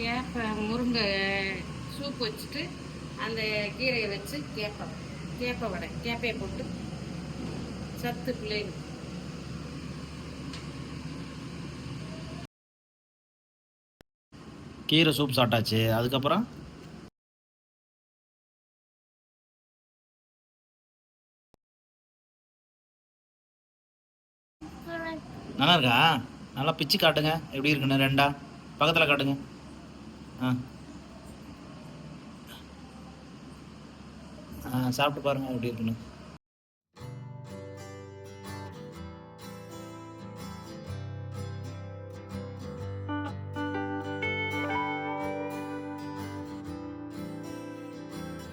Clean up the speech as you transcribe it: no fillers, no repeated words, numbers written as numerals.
கேப்பை முருங்கை சூப் வச்சுட்டு அந்த கீரையை வச்சு கேப்பை வடை கேப்பையை போட்டு சத்து பிள்ளைங்க. கீரை சூப் சாப்பிட்டாச்சு. அதுக்கப்புறம் நல்லா இருக்கா? நல்லா பிச்சு காட்டுங்க எப்படி இருக்குன்னு. ரெண்டா பக்கத்தில் காட்டுங்க. சாப்பிட்டு பாருங்க எப்படி இருக்குன்னு.